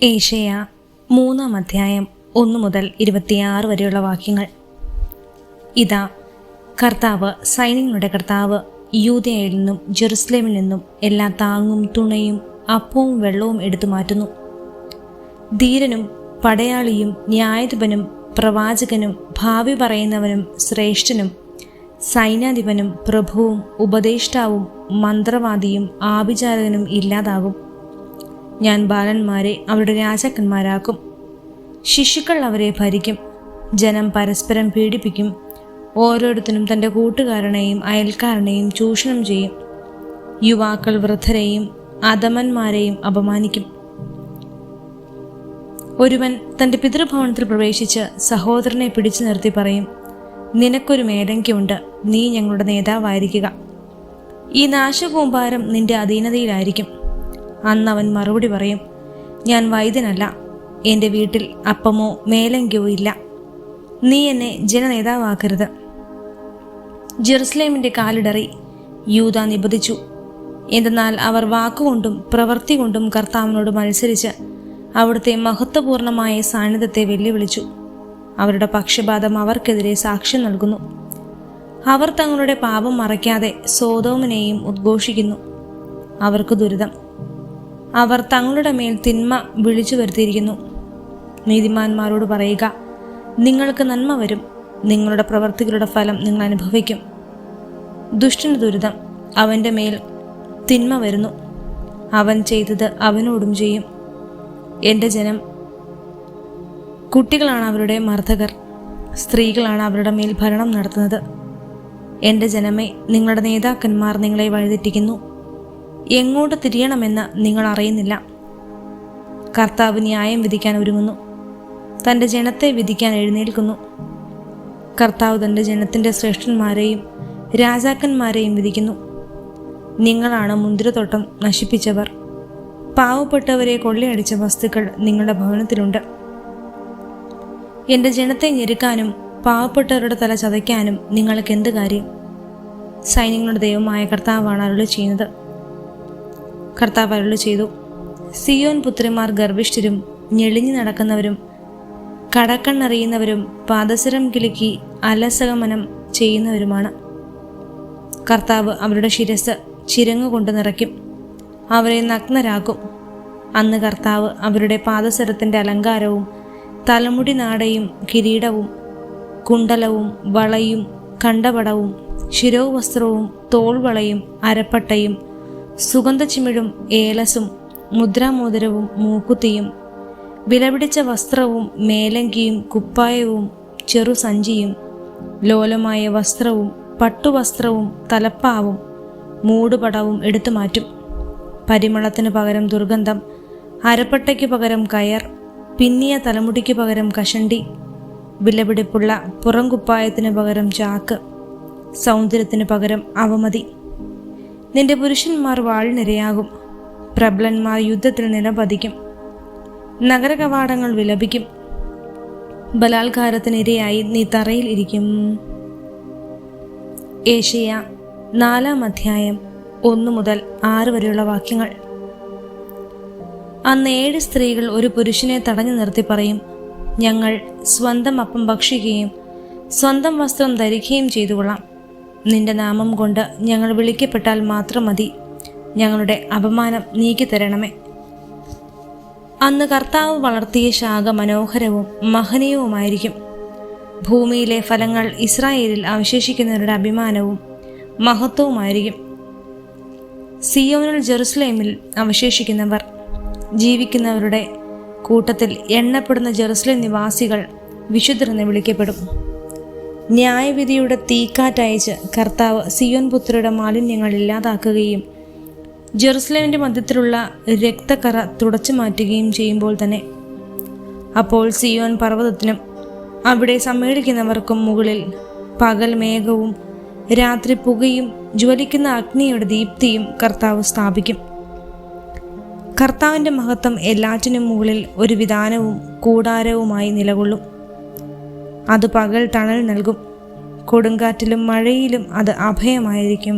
ഏശയ്യാ 3-ാം അധ്യായം 1 മുതൽ 26 വരെയുള്ള വാക്യങ്ങൾ. ഇതാ, കർത്താവ്, സൈന്യങ്ങളുടെ കർത്താവ് യൂദയയിൽ നിന്നും ജെറുസലേമിൽ നിന്നും എല്ലാ താങ്ങും തുണയും അപ്പവും വെള്ളവും എടുത്തു മാറ്റുന്നു. ധീരനും പടയാളിയും ന്യായാധിപനും പ്രവാചകനും ഭാവി പറയുന്നവനും ശ്രേഷ്ഠനും സൈന്യാധിപനും പ്രഭുവും ഉപദേഷ്ടാവും മന്ത്രവാദിയും ആഭിചാരകനും ഇല്ലാതാകും. ഞാൻ ബാലന്മാരെ അവരുടെ രാജാക്കന്മാരാക്കും. ശിശുക്കൾ അവരെ ഭരിക്കും. ജനം പരസ്പരം പീഡിപ്പിക്കും. ഓരോരുത്തരും തൻ്റെ കൂട്ടുകാരനെയും അയൽക്കാരനെയും ചൂഷണം ചെയ്യും. യുവാക്കൾ വൃദ്ധരെയും അധമന്മാരെയും അപമാനിക്കും. ഒരുവൻ തൻ്റെ പിതൃഭവനത്തിൽ പ്രവേശിച്ച് സഹോദരനെ പിടിച്ചു നിർത്തി പറയും, നിനക്കൊരു മേലങ്കിയുണ്ട്, നീ ഞങ്ങളുടെ നേതാവായിരിക്കുക. ഈ നാശകൂമ്പാരം നിന്റെ അധീനതയിലായിരിക്കും. അന്നവൻ മറുപടി പറയും, ഞാൻ വൈദ്യനല്ല, എൻ്റെ വീട്ടിൽ അപ്പമോ മേലങ്കിയോ ഇല്ല. നീ എന്നെ ജനനേതാവാക്കരുത്. ജെറുസലേമിൻ്റെ കാലിടറി യൂദാ നിബദിച്ചു. എന്തെന്നാൽ അവർ വാക്കുകൊണ്ടും പ്രവൃത്തി കൊണ്ടും കർത്താവിനോട് മത്സരിച്ച് അവിടുത്തെ മഹത്വപൂർണമായ സാന്നിധ്യത്തെ വെല്ലുവിളിച്ചു. അവരുടെ പക്ഷപാതം അവർക്കെതിരെ സാക്ഷ്യം നൽകുന്നു. അവർ തങ്ങളുടെ പാപം മറയ്ക്കാതെ സോദോമിനെയും ഉദ്ഘോഷിക്കുന്നു. അവർക്ക് ദുരിതം. അവർ തങ്ങളുടെ മേൽ തിന്മ വിളിച്ചു വരുത്തിയിരിക്കുന്നു. നീതിമാന്മാരോട് പറയുക, നിങ്ങൾക്ക് നന്മ വരും, നിങ്ങളുടെ പ്രവൃത്തികളുടെ ഫലം നിങ്ങൾ അനുഭവിക്കും. ദുഷ്ടന് ദുരിതം, അവൻ്റെ മേൽ തിന്മ വരുന്നു, അവൻ ചെയ്തത് അവനോടും ചെയ്യും. എൻ്റെ ജനം, കുട്ടികളാണ് അവരുടെ മർദ്ദകർ, സ്ത്രീകളാണ് അവരുടെ മേൽ ഭരണം നടത്തുന്നത്. എൻ്റെ ജനമേ, നിങ്ങളുടെ നേതാക്കന്മാർ നിങ്ങളെ വഴിതെറ്റിക്കുന്നു. എങ്ങോട്ട് തിരിയണമെന്ന് നിങ്ങൾ അറിയുന്നില്ല. കർത്താവ് ന്യായം വിധിക്കാൻ ഒരുങ്ങുന്നു, തൻ്റെ ജനത്തെ വിധിക്കാൻ എഴുന്നേൽക്കുന്നു. കർത്താവ് തൻ്റെ ജനത്തിൻ്റെ ശ്രേഷ്ഠന്മാരെയും രാജാക്കന്മാരെയും വിധിക്കുന്നു. നിങ്ങളാണ് മുന്തിരിത്തോട്ടം നശിപ്പിച്ചവർ. പാവപ്പെട്ടവരെ കൊള്ളയടിച്ച വസ്തുക്കൾ നിങ്ങളുടെ ഭവനത്തിലുണ്ട്. എൻ്റെ ജനത്തെ ഞെരുക്കാനും പാവപ്പെട്ടവരുടെ തല ചതയ്ക്കാനും നിങ്ങൾക്ക് എന്ത് കാര്യം? സൈന്യങ്ങളുടെ ദൈവമായ കർത്താവാണ് അരുളി ചെയ്യുന്നത്. കർത്താവ് അരുളി ചെയ്തു, സിയോൻ പുത്രിമാർ ഗർവിഷ്ഠരും ഞെളിഞ്ഞു നടക്കുന്നവരും കടക്കണ്ണറിയുന്നവരും പാദസരം കിലുക്കി അലസഗമനം ചെയ്യുന്നവരുമാണ്. കർത്താവ് അവരുടെ ശിരസ് ചിരങ്ങുകൊണ്ട് നിറയ്ക്കും, അവരെ നഗ്നരാക്കും. അന്ന് കർത്താവ് അവരുടെ പാദസരത്തിൻ്റെ അലങ്കാരവും തലമുടി നാടയും കിരീടവും കുണ്ടലവും വളയും കണ്ടപടവും ശിരോവസ്ത്രവും തോൾവളയും അരപ്പട്ടയും സുഗന്ധച്ചിമിഴും ഏലസും മുദ്രാമോതിരവും മൂക്കുത്തിയും വിലപിടിച്ച വസ്ത്രവും മേലങ്കിയും കുപ്പായവും ചെറുസഞ്ചിയും ലോലമായ വസ്ത്രവും പട്ടുവസ്ത്രവും തലപ്പാവും മൂടുപടവും എടുത്തു മാറ്റും. പരിമളത്തിന് പകരം ദുർഗന്ധം, അരപ്പട്ടയ്ക്ക് പകരം കയർ, പിന്നിയ തലമുടിക്ക് പകരം കഷണ്ടി, വിലപിടിപ്പുള്ള പുറംകുപ്പായത്തിന് പകരം ചാക്ക്, സൗന്ദര്യത്തിന് പകരം അവമതി. നിന്റെ പുരുഷന്മാർ വാളിനിരയാകും, പ്രബലന്മാർ യുദ്ധത്തിൽ നിലപതിക്കും. നഗരകവാടങ്ങൾ വിലപിക്കും, ബലാത്കാരത്തിനിരയായി നീ തറയിൽ ഇരിക്കും. ഏശയ്യാ 4-ാം അധ്യായം 1 മുതൽ 6 വരെയുള്ള വാക്യങ്ങൾ. അന്ന് 7 സ്ത്രീകൾ ഒരു പുരുഷനെ തടഞ്ഞു നിർത്തി പറയും, ഞങ്ങൾ സ്വന്തം അപ്പം ഭക്ഷിക്കുകയും സ്വന്തം വസ്ത്രം ധരിക്കുകയും ചെയ്തുകൊള്ളാം. നിന്റെ നാമം കൊണ്ട് ഞങ്ങൾ വിളിക്കപ്പെട്ടാൽ മാത്രം മതി, ഞങ്ങളുടെ അപമാനം നീക്കിത്തരണമേ. അന്ന് കർത്താവ് വളർത്തിയ ശാഖ മനോഹരവും മഹനീയവുമായിരിക്കും. ഭൂമിയിലെ ഫലങ്ങൾ ഇസ്രായേലിൽ അവശേഷിക്കുന്നവരുടെ അഭിമാനവും മഹത്വവുമായിരിക്കും. സിയോനിൽ ജെറുസലേമിൽ അവശേഷിക്കുന്നവർ, ജീവിക്കുന്നവരുടെ കൂട്ടത്തിൽ എണ്ണപ്പെടുന്ന ജെറുസലേം നിവാസികൾ വിശുദ്ധരെന്ന് വിളിക്കപ്പെടും. ന്യായവിധിയുടെ തീക്കാറ്റയച്ച് കർത്താവ് സിയോൻ പുത്രിയുടെ മാലിന്യങ്ങൾ ഇല്ലാതാക്കുകയും ജെറുസലേമിൻ്റെ മധ്യത്തിലുള്ള രക്തക്കറ തുടച്ചു മാറ്റുകയും ചെയ്യുമ്പോൾ തന്നെ, അപ്പോൾ സിയോൻ പർവ്വതത്തിനും അവിടെ സമ്മേളിക്കുന്നവർക്കും മുകളിൽ പകൽ മേഘവും രാത്രി പുകയും ജ്വലിക്കുന്ന അഗ്നിയുടെ ദീപ്തിയും കർത്താവ് സ്ഥാപിക്കും. കർത്താവിൻ്റെ മഹത്വം എല്ലാറ്റിനും മുകളിൽ ഒരു വിധാനവും കൂടാരവുമായി നിലകൊള്ളും. അത് പകൽ തണൽ നൽകും, കൊടുങ്കാറ്റിലും മഴയിലും അത് അഭയമായിരിക്കും.